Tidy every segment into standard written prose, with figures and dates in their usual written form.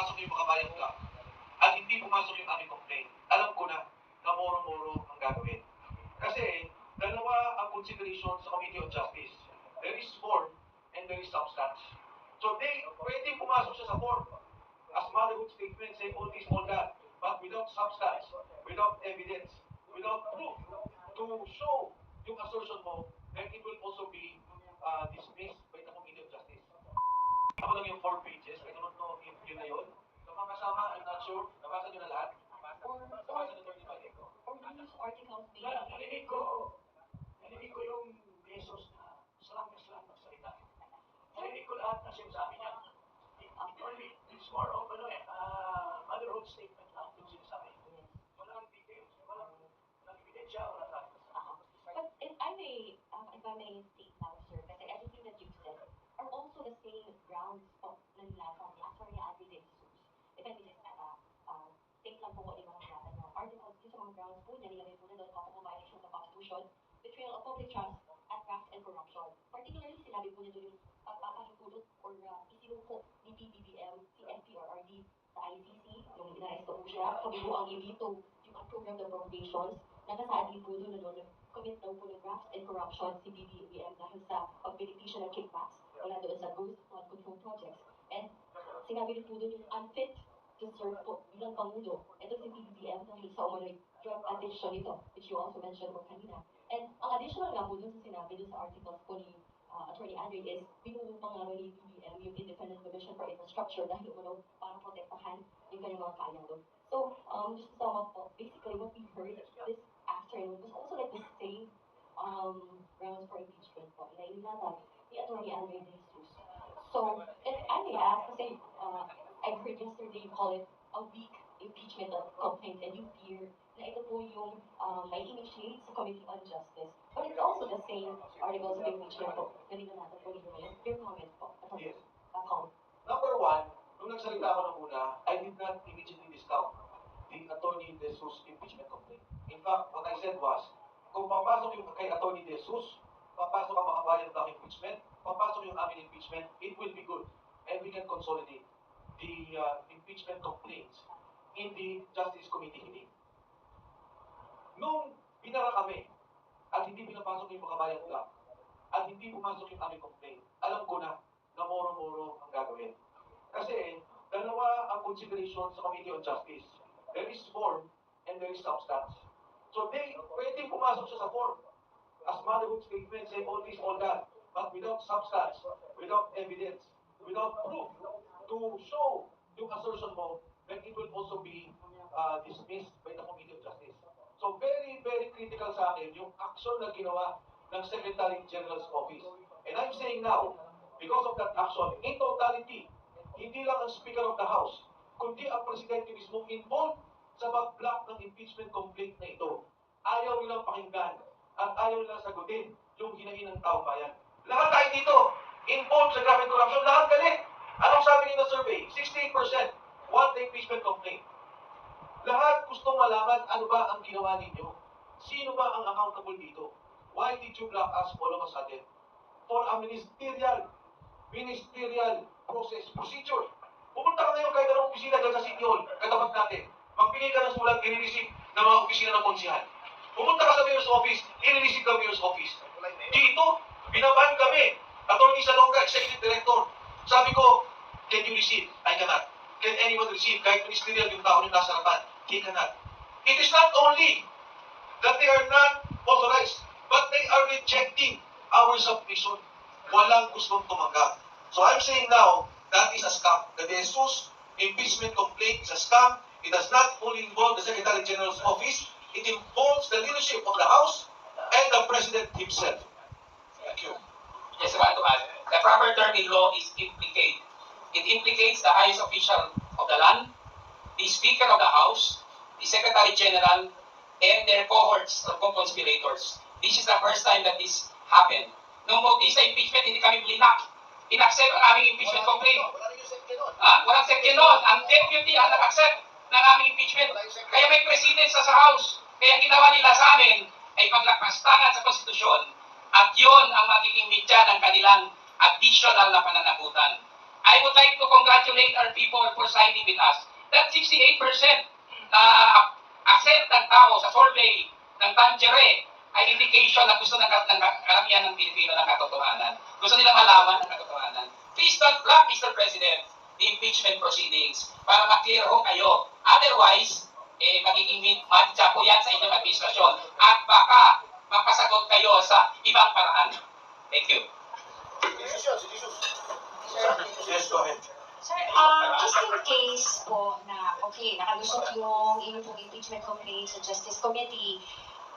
pinapasok yung makabayan ka at hindi pumasok yung aming complaint, alam ko na moro-moro ang gagawin. Kasi dalawa ang consideration sa Committee on Justice. There is form and there is substance. So pwedeng pumasok siya sa form as motherhood statement, say all this, all that, but without substance, without evidence, without proof to show yung assertion mo, then it will also be dismissed by the Committee on Justice. Ako lang yung 4 pages, I don't know if yun na yun. So mga kasama, I'm not sure, nabasa nyo na lahat? Nabasa nyo 35 ko? Or these articles being Narinig ko yung besos na slang magsalita. Narinig ko lahat na sinasabi niya. Actually, it's more of motherhood statement lang yung sinasabi. Walang details, walang ebidensya, wala. But if I may state now, sir, kasi everything that you've said are also the same grounds of nila from the Attorney Advocate Jesus. If I may just state lang po what yung mga nasa ng articles, yung sa mga grounds po, nilagay po na doon possible violation of the Constitution, betrayal of public trust, and graft and corruption. Particularly, sinabi po niya doon yung pagpapahintulot or isinuko ni PBBM, si FPRRD sa ICC, yung inaresto po siya, kabubuang i-veto yung unprogrammed appropriations, nakasaad din po doon na doon commit daw po ng graft and corruption si PBBM dahil sa pag-beneficia ng kickbacks wala doon sa Ghost Flood Control Projects. And sinabi din po doon yung unfit to serve po bilang Pangulo. Ito si PBBM dahil sa umano'y drug addiction ito, which you also mentioned po kanina. And ang additional nga po doon sa sinabi doon sa articles po ni Attorney Andre is binuo pa nga ni PBBM yung Independent Commission for Infrastructure dahil umano para protektahan yung kanyang mga kayang doon. So, just to sum up po, basically what we heard this afternoon was also like the same grounds for impeachment po. Na inilatag ni Attorney Andre De Jesus. So, if I may ask, kasi I heard yesterday you call it a weak impeachment complaint and you fear na ito po yung may initiate sa Committee on Justice. But it's also the same articles of impeachment po. Ganito natin po ninyo ngayon. Your comment po. Yes. Comment. Number one, nung nagsalita ako ng una, I did not immediately discount the Attorney De Jesus impeachment complaint. In fact, what I said was, kung papasok yung kay Attorney De Jesus, papasok ang makabayan ng impeachment, papasok yung aming impeachment, it will be good. And we can consolidate the impeachment complaints in the Justice Committee hearing. Nung binara kami, at hindi pinapasok yung makabayan lang, at hindi pumasok yung aming complaint, alam ko na moro-moro ang gagawin. Kasi, dalawa ang consideration sa Committee on Justice. There is form and there is substance. So, pwedeng pumasok siya sa form as motherhood statement, say all this, all that, but without substance, without evidence, without proof to show yung assertion mo, then it will also be dismissed by the Committee on Justice. So, very, very critical sa akin yung action na ginawa ng Secretary General's Office. And I'm saying now, because of that action, in totality, hindi lang ang Speaker of the House, kundi ang Presidente mismo involved sa pag-block ng impeachment complaint na ito. Ayaw nilang pakinggan at ayaw nilang sagutin yung hinahin ng taong bayan. Lahat tayo dito, involved sa graft and corruption, lahat galit. Anong sabi niyo ng survey? 68% want the impeachment complaint. Lahat gustong malaman ano ba ang ginawa ninyo. Sino ba ang accountable dito? Why did you block us all of a sudden? For a ministerial process, procedure. Pupunta ka ngayon kahit anong opisina dyan sa City Hall, katapat natin. Magbigay ka ng sulat, i-receive ng mga opisina ng konsihan. Pupunta ka sa Mayor's Office, i-receive ng Mayor's Office. Dito, binaban kami. Attorney Salonga, Executive Director. Sabi ko, can you receive? I cannot. Can anyone receive? Kahit ministerial yung tao yung nasa harapan, he cannot. It is not only that they are not authorized, but they are rejecting our submission. Walang gustong tumanggap. So I'm saying now, that is a scam. The De Jesus impeachment complaint is a scam. It does not only involve the Secretary General's office, it involves the leadership of the House and the President himself. Thank you. Yes, I want to add. The proper term in law is implicate. It implicates the highest official of the land, the Speaker of the House, the Secretary General, and their cohorts of conspirators. This is the first time that this happened. Nung voting sa impeachment, hindi kami blinak. In-accept ang aming impeachment complaint. Walang section nun. Ang deputy ang nag-accept ng aming impeachment. Kaya may president sa House. Kaya ang ginawa nila sa amin ay paglakastangan sa konstitusyon. At yon ang magiging mitya ng kanilang additional na pananagutan. I would like to congratulate our people for siding with us. That 68% na assent ng tao sa survey ng Tangiere ay indication na gusto ng karamihan ng Pilipino ng katotohanan. Gusto nila malaman ang katotohanan. Please don't block, Mr. President, the impeachment proceedings para maklear ho kayo. Otherwise, magiging matcha po yan sa inyong administrasyon at baka mapasagot kayo sa ibang paraan. Thank you. Yes, go ahead. Sir, just in case po na, okay, nakalusot yung inyong pong impeachment complaint sa Justice Committee,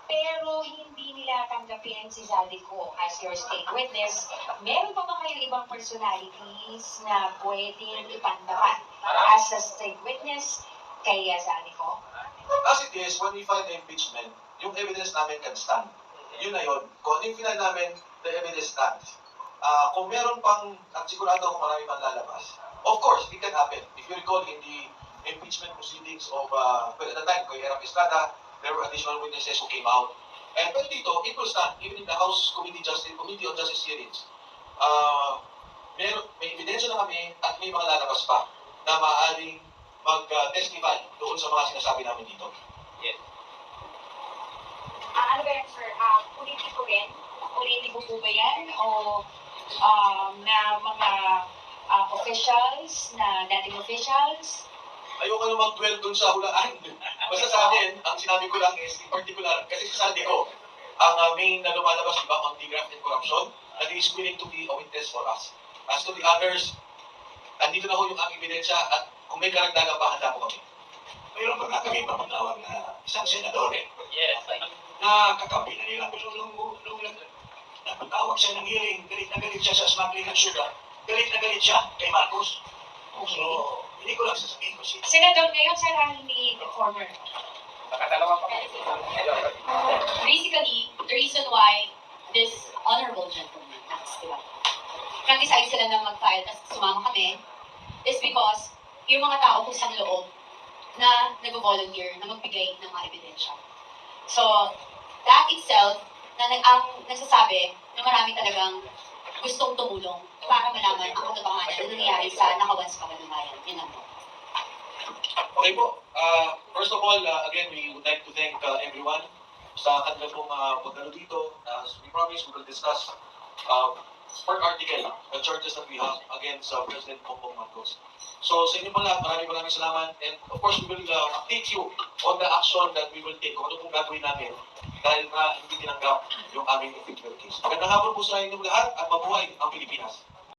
pero hindi nila tanggapin si Zaldico as your state witness, meron pa ba kayong ibang personalities na pwedeng ipandapat as a state witness kay Zaldico? As it is, when we file the impeachment, yung evidence namin can stand. Yun na yun. Kung ano yung final namin, the evidence stands. Kung meron pang, at sigurado kung marami pang lalabas, of course, it can happen. If you recall, in the impeachment proceedings of, well, at the time, kay Erap Estrada, there were additional witnesses who came out. And well, dito, it will stand, even in the House Committee on Justice hearings. May ebidensya na kami at may mga lalabas pa na maaaring mag-testify doon sa mga sinasabi namin dito. Yes. Ano ba yan, sir? Politiko rin? Politiko po ba yan? O na mga officials, na dating officials? Ayoko na mag-dwell dun sa hulaan. Basta sa akin, ang sinabi ko lang is in particular, kasi sa saldi ko, ang main na lumalabas, diba, on the graft and corruption, that he is willing to be a witness for us. As to the others, andito na ho yung aming ebidensya at kung may karagdagan pa, handa po kami. Mayroon pa nga kami papatawag na isang senador Yes. na kakampi na nila pero nung napatawag siya ng hearing, galit na galit siya sa smuggling ng sugar. Galit na galit siya kay Marcos. So, hindi ko lang sasabihin ko siya. Senador ngayon, sir, hindi the former. Nakatalawa pa. Basically, the reason why this honorable gentleman, diba, nag-decide sila na mag-file at sumama kami is because yung mga tao kung saan loob na nag-volunteer na magbigay ng mga ebidensya. So, that itself, ang nagsasabi na marami talagang gustong tumulong para malaman ang katotohanan na nangyayari sa Nakawans Pagkanubayan. Yun lang po. Okay po. First of all, again, we would like to thank everyone sa kanila pong pagdalo dito. As we promised, we will discuss per article the charges that we have against President Bongbong Marcos. So sa inyo po lahat, maraming salamat. And of course, we will update you on the action that we will take. Kung ano pong gagawin namin dahil na hindi tinanggap yung aming impeachment case. Magandang hapon po sa inyo lahat at mabuhay ang Pilipinas.